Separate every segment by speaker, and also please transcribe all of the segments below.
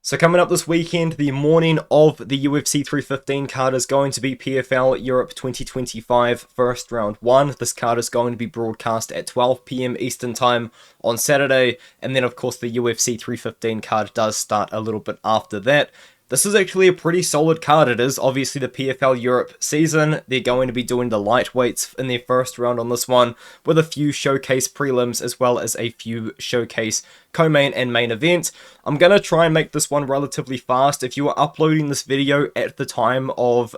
Speaker 1: So coming up this weekend, the morning of the UFC 315 card is going to be PFL Europe 2025 first round 1. This card is going to be broadcast at 12 PM Eastern Time on Saturday, and then of course the UFC 315 card does start a little bit after that. This is actually a pretty solid card. It is obviously the PFL Europe season. They're going to be doing the lightweights in their first round on this one, with a few showcase prelims as well as a few showcase co-main and main event. I'm going to try and make this one relatively fast. If you are uploading this video at the time of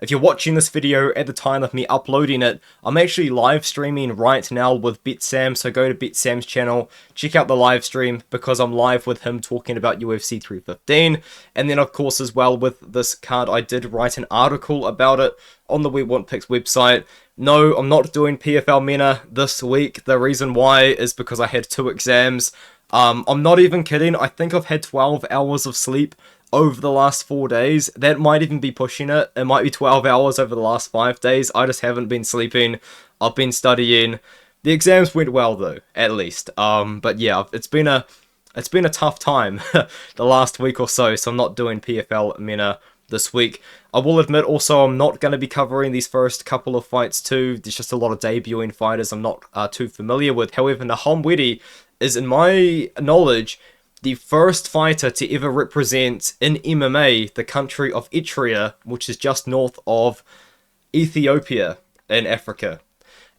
Speaker 1: if you're watching this video at the time of me uploading it, I'm actually live streaming right now with BitSam, so go to BitSam's channel, check out the live stream, because I'm live with him talking about UFC 315, and then of course as well with this card, I did write an article about it on the We Want Picks website. No, I'm not doing PFL MENA this week. The reason why is because I had 2 exams. I'm not even kidding, I think I've had 12 hours of sleep over the last 4 days. That might even be pushing it. It might be 12 hours over the last 5 days. I just haven't been sleeping. I've been studying. The exams went well though, at least. But yeah, it's been a tough time the last week or so, so I'm not doing PFL MENA this week. I will admit also I'm not going to be covering these first couple of fights too. There's just a lot of debuting fighters I'm not too familiar with. However, Nahom Wedi is, in my knowledge, the first fighter to ever represent in MMA the country of Eritrea, which is just north of Ethiopia in Africa.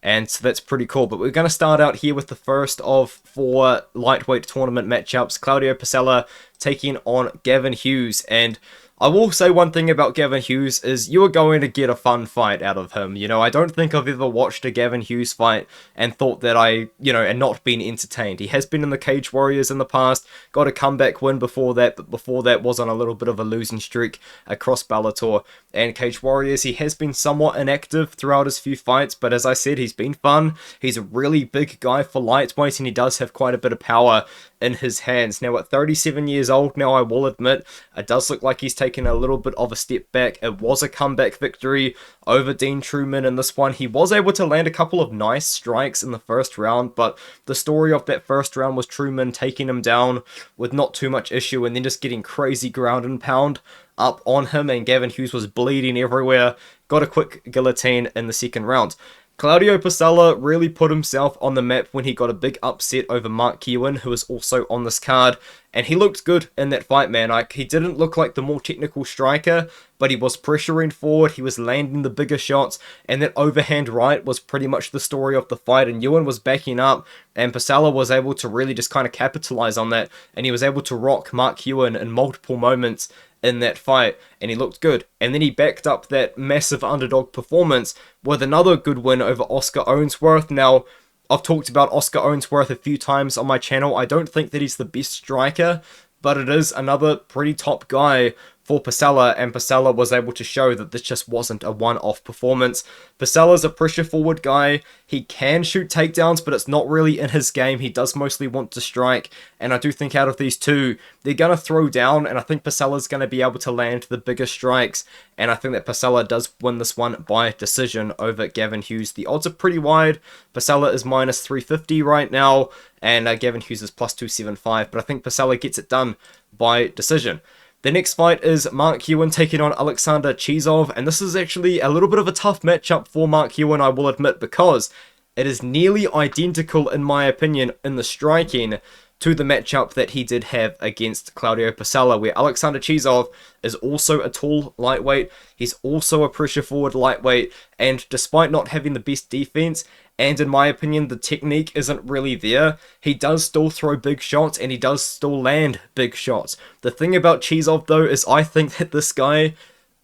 Speaker 1: And so that's pretty cool. But we're going to start out here with the first of 4 lightweight tournament matchups. Claudia Pacella taking on Gavin Hughes. And I will say one thing about Gavin Hughes is you are going to get a fun fight out of him. You know, I don't think I've ever watched a Gavin Hughes fight and thought that and not been entertained. He has been in the Cage Warriors in the past, got a comeback win before that, but before that was on a little bit of a losing streak across Bellator and Cage Warriors. He has been somewhat inactive throughout his few fights, but as I said, he's been fun. He's a really big guy for lightweight, and he does have quite a bit of power in his hands. Now, at 37 years old now, I will admit, it does look like he's taken a little bit of a step back. It was a comeback victory over Dean Truman in this one. He was able to land a couple of nice strikes in the first round, but the story of that first round was Truman taking him down with not too much issue and then just getting crazy ground and pound up on him, and Gavin Hughes was bleeding everywhere. Got a quick guillotine in the second round. Claudio Pacella really put himself on the map when he got a big upset over Mark Ewan, who is also on this card, and he looked good in that fight, man. He didn't look like the more technical striker, but he was pressuring forward, he was landing the bigger shots, and that overhand right was pretty much the story of the fight, and Ewan was backing up, and Pacella was able to really just kind of capitalize on that, and he was able to rock Mark Ewan in multiple moments in that fight, and he looked good. And then he backed up that massive underdog performance with another good win over Oscar Owensworth. Now, I've talked about Oscar Owensworth a few times on my channel. I don't think that he's the best striker, but it is another pretty top guy for Pacella, and Pacella was able to show that this just wasn't a one-off performance. Pacella's a pressure forward guy. He can shoot takedowns, but it's not really in his game. He does mostly want to strike, and I do think out of these two, they're going to throw down, and I think Pacella's going to be able to land the bigger strikes, and I think that Pacella does win this one by decision over Gavin Hughes. The odds are pretty wide. Pacella is minus 350 right now, and Gavin Hughes is plus 275, but I think Pacella gets it done by decision. The next fight is Mark Ewan taking on Aleksandr Chizov, and this is actually a little bit of a tough matchup for Mark Ewan, I will admit, because it is nearly identical, in my opinion, in the striking to the matchup that he did have against Claudio Pacella, where Aleksandr Chizov is also a tall lightweight, he's also a pressure forward lightweight, and despite not having the best defense, and in my opinion the technique isn't really there, he does still throw big shots and he does still land big shots. The thing about Chizov though is I think that this guy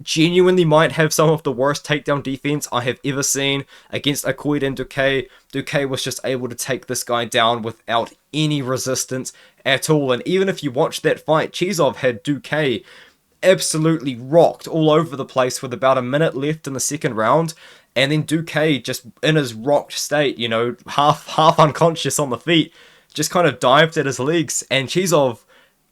Speaker 1: genuinely might have some of the worst takedown defense I have ever seen against Akoid and Decky. Decky was just able to take this guy down without any resistance at all, and even if you watch that fight, Chizov had Decky absolutely rocked all over the place with about a minute left in the second round, and then Decky, just in his rocked state, you know, half unconscious on the feet, just kind of dived at his legs, and Chizov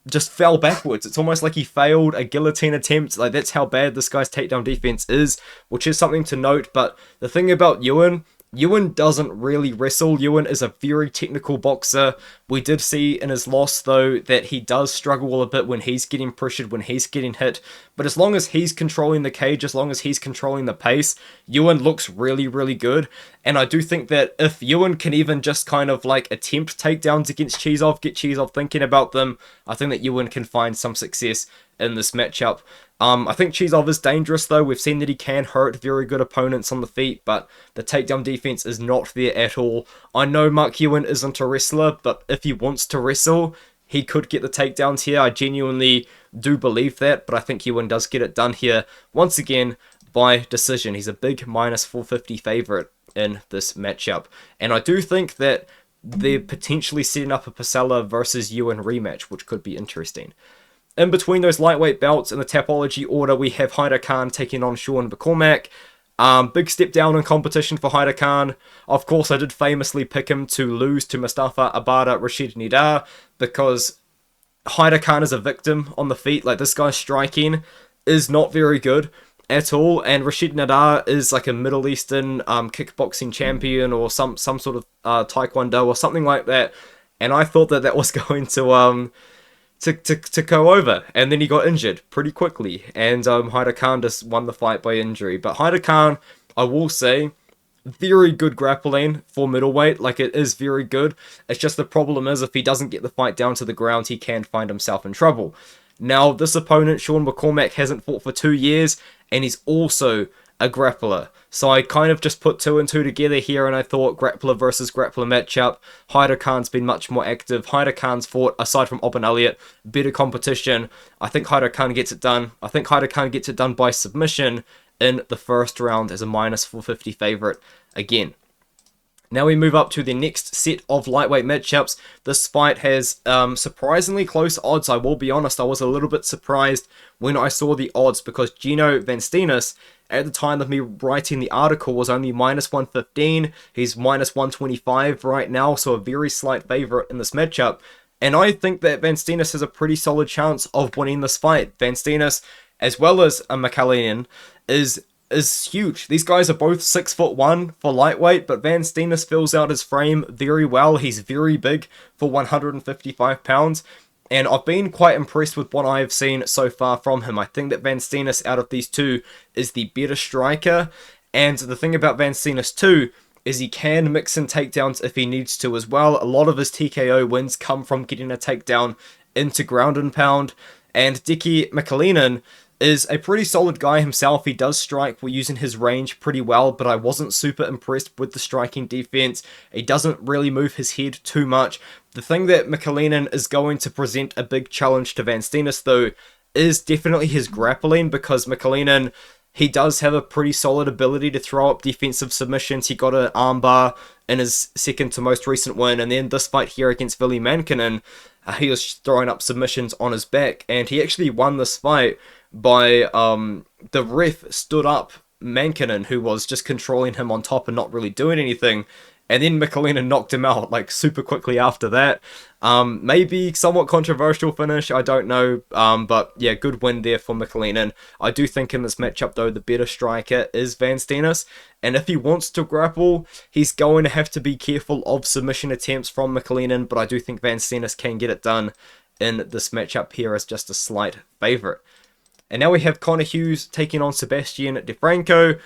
Speaker 1: just fell backwards. It's almost like he failed a guillotine attempt. Like, that's how bad this guy's takedown defense is, which is something to note. But the thing about Ewan Ewan doesn't really wrestle. Ewan is a very technical boxer. We did see in his loss, though, that he does struggle a bit when he's getting pressured, when he's getting hit. But as long as he's controlling the cage, as long as he's controlling the pace, Ewan looks really, really good. And I do think that if Ewan can even just kind of like attempt takedowns against Chizov, get Chizov thinking about them, I think that Ewan can find some success in this matchup. I think Chizov is dangerous, though. We've seen that he can hurt very good opponents on the feet, but the takedown defense is not there at all. I know Mark Ewan isn't a wrestler, but if he wants to wrestle, he could get the takedowns here. I genuinely do believe that, but I think Ewan does get it done here, once again, by decision. He's a big minus 450 favorite in this matchup. And I do think that they're potentially setting up a Pacella versus Ewan rematch, which could be interesting. In between those lightweight belts in the Tapology order, we have Haider taking on Sean McCormac. Big step down in competition for Haider. Of course, I did famously pick him to lose to Mustafa Abada Rashid Nidar because Haider is a victim on the feet. Like, this guy's striking is not very good at all, and Rashid Nidar is like a Middle Eastern kickboxing champion or some sort of taekwondo or something like that. And I thought that that was going to go over, and then he got injured pretty quickly, and Haider just won the fight by injury. But Haider, I will say, very good grappling for middleweight. Like, it is very good. It's just the problem is if he doesn't get the fight down to the ground, he can find himself in trouble. Now, this opponent, Sean McCormac, hasn't fought for 2 years, and he's also a grappler. So I kind of just put 2 and 2 together here, and I thought grappler versus grappler matchup. Haider been much more active. Haider fought, aside from Aubin Elliott, better competition. I think Haider gets it done. I think Haider gets it done by submission in the first round as a minus 450 favorite again. Now we move up to the next set of lightweight matchups. This fight has surprisingly close odds. I will be honest, I was a little bit surprised when I saw the odds because Gino Van Steenis, at the time of me writing the article, was only minus 115. He's minus 125 right now, so a very slight favorite in this matchup. And I think that Van Steenis has a pretty solid chance of winning this fight. Van Steenis, as well as a McAleenan, is huge. These guys are both 6'1" for lightweight, but Van Steenis fills out his frame very well. He's very big for 155 pounds, and I've been quite impressed with what I've seen so far from him. I think that Van Steenis, out of these two, is the better striker, and the thing about Van Steenis too is he can mix in takedowns if he needs to as well. A lot of his TKO wins come from getting a takedown into ground and pound, and Decky McAleenan is a pretty solid guy himself. He does strike using his range pretty well, but I wasn't super impressed with the striking defense. He doesn't really move his head too much. The thing that McAleenan is going to present a big challenge to Van Steenis, though, is definitely his grappling, because McAleenan, he does have a pretty solid ability to throw up defensive submissions. He got an armbar in his second to most recent win, and then this fight here against Vili Mankanen, he was throwing up submissions on his back, and he actually won this fight by the ref stood up Mankanen, who was just controlling him on top and not really doing anything, and then McAleenan knocked him out like super quickly after that. Maybe somewhat controversial finish, I don't know, but yeah, good win there for McAleenan. I do think in this matchup, though, the better striker is Van Steenis, and if he wants to grapple, he's going to have to be careful of submission attempts from McAleenan, but I do think Van Steenis can get it done in this matchup here as just a slight favourite. And now we have Connor Hughes taking on Sebastien DeFranco.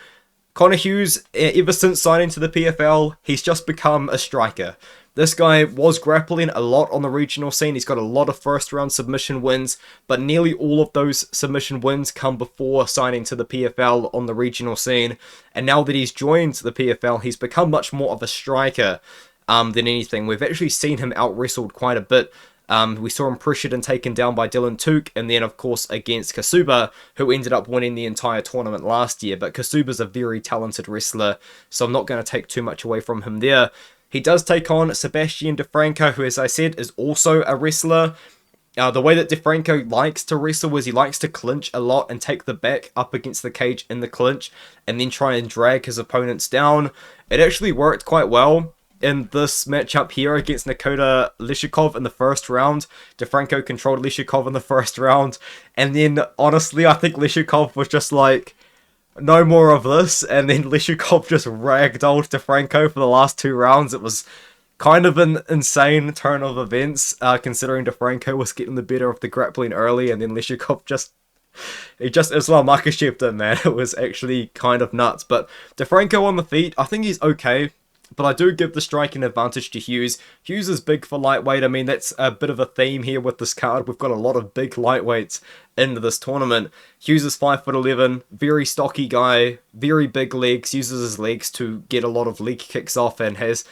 Speaker 1: Connor Hughes, ever since signing to the PFL, he's just become a striker. This guy was grappling a lot on the regional scene. He's got a lot of first-round submission wins, but nearly all of those submission wins come before signing to the PFL on the regional scene. And now that he's joined the PFL, he's become much more of a striker than anything. We've actually seen him out-wrestled quite a bit. We saw him pressured and taken down by Dylan Tuke, and then, of course, against Kasuba, who ended up winning the entire tournament last year. But Kasuba's a very talented wrestler, so I'm not going to take too much away from him there. He does take on Sebastien DeFranco, who, as I said, is also a wrestler. The way that DeFranco likes to wrestle is he likes to clinch a lot and take the back up against the cage in the clinch, and then try and drag his opponents down. It actually worked quite well in this matchup here against Nikita Lishikov in the first round. DeFranco controlled Lishikov in the first round, and then honestly I think Lishikov was just like, no more of this. And then Leshukov just ragdolled DeFranco for the last 2 rounds. It was kind of an insane turn of events, considering DeFranco was getting the better of the grappling early, and then Leshukov just Islam Makhachev did, man. It was actually kind of nuts. But DeFranco on the feet, I think he's okay. But I do give the striking advantage to Hughes. Hughes is big for lightweight. I mean, that's a bit of a theme here with this card. We've got a lot of big lightweights into this tournament. Hughes is 5'11", very stocky guy, very big legs, uses his legs to get a lot of leg kicks off, and has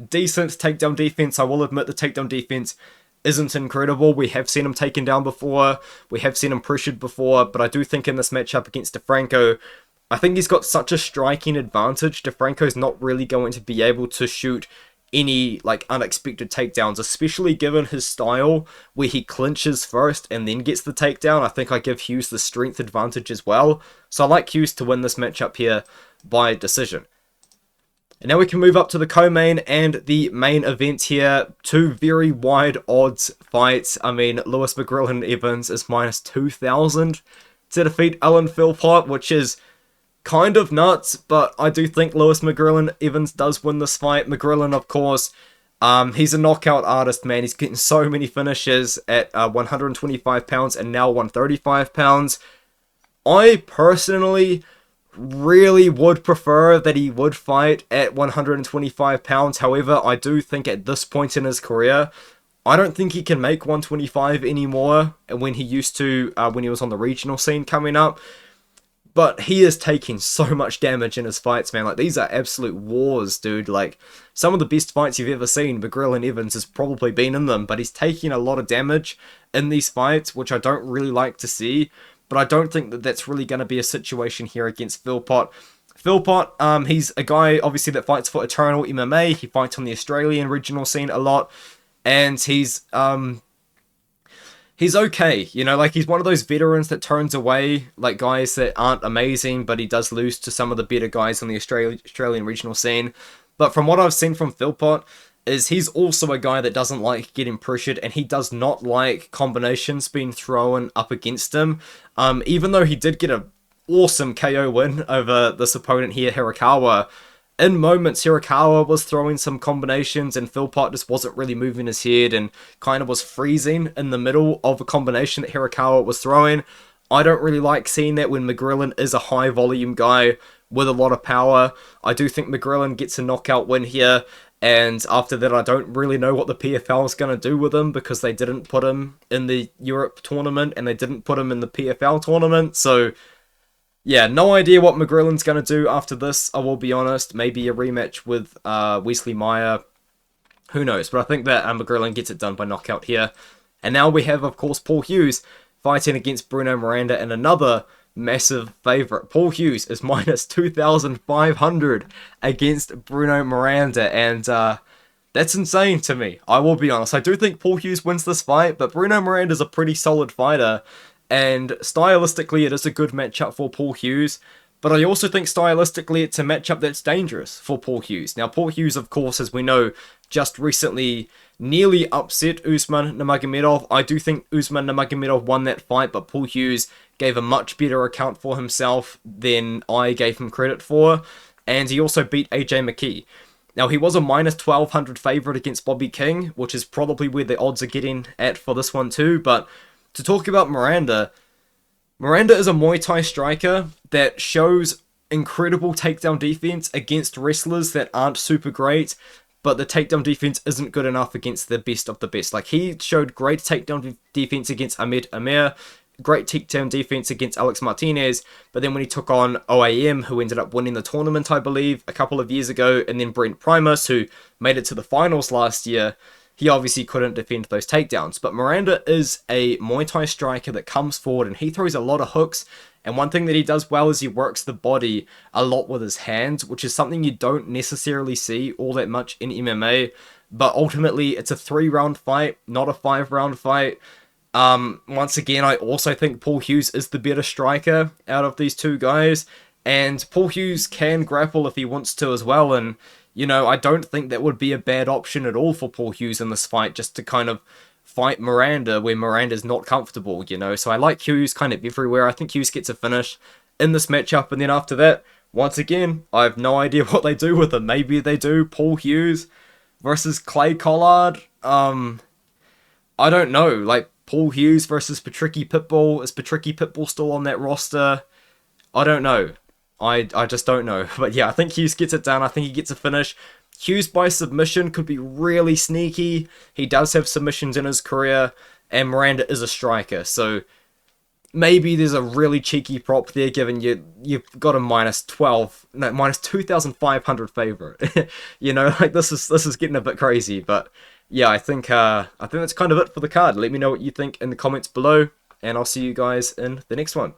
Speaker 1: decent takedown defense. I will admit the takedown defense isn't incredible. We have seen him taken down before. We have seen him pressured before. But I do think in this matchup against DeFranco, I think he's got such a striking advantage. DeFranco's not really going to be able to shoot any like unexpected takedowns, especially given his style where he clinches first and then gets the takedown. I think I give Hughes the strength advantage as well. So I like Hughes to win this matchup here by decision. And now we can move up to the co-main and the main event here. Two very wide odds fights. I mean, Lewis McGrillen-Evans is minus 2,000 to defeat Alan Philpott, which is kind of nuts, but I do think Lewis McGrillen-Evans does win this fight. McGrillen, of course, he's a knockout artist, man. He's getting so many finishes at 125 pounds and now 135 pounds. I personally really would prefer that he would fight at 125 pounds. However, I do think at this point in his career, I don't think he can make 125 anymore when he used to, when he was on the regional scene coming up. But he is taking so much damage in his fights, man. Like, these are absolute wars, dude. Like, some of the best fights you've ever seen, McGrillen-Evans has probably been in them. But he's taking a lot of damage in these fights, which I don't really like to see. But I don't think that that's really going to be a situation here against Philpott. Philpott, he's a guy, obviously, that fights for Eternal MMA. He fights on the Australian regional scene a lot. And he's okay, you know, like he's one of those veterans that turns away like guys that aren't amazing, but he does lose to some of the better guys on the Australian regional scene. But from what I've seen from Philpott, is he's also a guy that doesn't like getting pressured, and he does not like combinations being thrown up against him. Even though he did get an awesome KO win over this opponent here, Hirakawa, in moments, Hirakawa was throwing some combinations and Philpott just wasn't really moving his head and kind of was freezing in the middle of a combination that Hirakawa was throwing. I don't really like seeing that when McGrillen is a high volume guy with a lot of power. I do think McGrillen gets a knockout win here, and after that I don't really know what the PFL is going to do with him, because they didn't put him in the Europe tournament and they didn't put him in the PFL tournament, so yeah, no idea what McGrillen's going to do after this, I will be honest. Maybe a rematch with Wesley Meyer. Who knows? But I think that McGrillen gets it done by knockout here. And now we have, of course, Paul Hughes fighting against Bruno Miranda, and another massive favourite. Paul Hughes is minus 2,500 against Bruno Miranda. And that's insane to me, I will be honest. I do think Paul Hughes wins this fight, but Bruno Miranda's a pretty solid fighter. And stylistically, it is a good matchup for Paul Hughes. But I also think stylistically, it's a matchup that's dangerous for Paul Hughes. Now, Paul Hughes, of course, as we know, just recently nearly upset Usman Nurmagomedov. I do think Usman Nurmagomedov won that fight, but Paul Hughes gave a much better account for himself than I gave him credit for. And he also beat AJ McKee. Now, he was a minus 1,200 favourite against Bobby King, which is probably where the odds are getting at for this one too. But to talk about Miranda, Miranda is a Muay Thai striker that shows incredible takedown defense against wrestlers that aren't super great, but the takedown defense isn't good enough against the best of the best. Like, he showed great takedown defense against Ahmed Amir, great takedown defense against Alex Martinez, but then when he took on OAM, who ended up winning the tournament, I believe, a couple of years ago, and then Brent Primus, who made it to the finals last year, he obviously couldn't defend those takedowns. But Miranda is a Muay Thai striker that comes forward and he throws a lot of hooks. And one thing that he does well is he works the body a lot with his hands, which is something you don't necessarily see all that much in MMA. But ultimately, it's a 3-round fight, not a 5-round fight. Once again, I also think Paul Hughes is the better striker out of these two guys. And Paul Hughes can grapple if he wants to as well. And you know, I don't think that would be a bad option at all for Paul Hughes in this fight, just to kind of fight Miranda where Miranda's not comfortable, you know. So I like Hughes kind of everywhere. I think Hughes gets a finish in this matchup, and then after that, once again, I have no idea what they do with him. Maybe they do Paul Hughes versus Clay Collard. I don't know. Like, Paul Hughes versus Patricky Pitbull. Is Patricky Pitbull still on that roster? I don't know. I just don't know. But yeah, I think Hughes gets it done. I think he gets a finish. Hughes by submission could be really sneaky. He does have submissions in his career, and Miranda is a striker, so maybe there's a really cheeky prop there, given you've got a minus 2,500 favorite. You know, like this is getting a bit crazy, but yeah, I think that's kind of it for the card. Let me know what you think in the comments below, and I'll see you guys in the next one.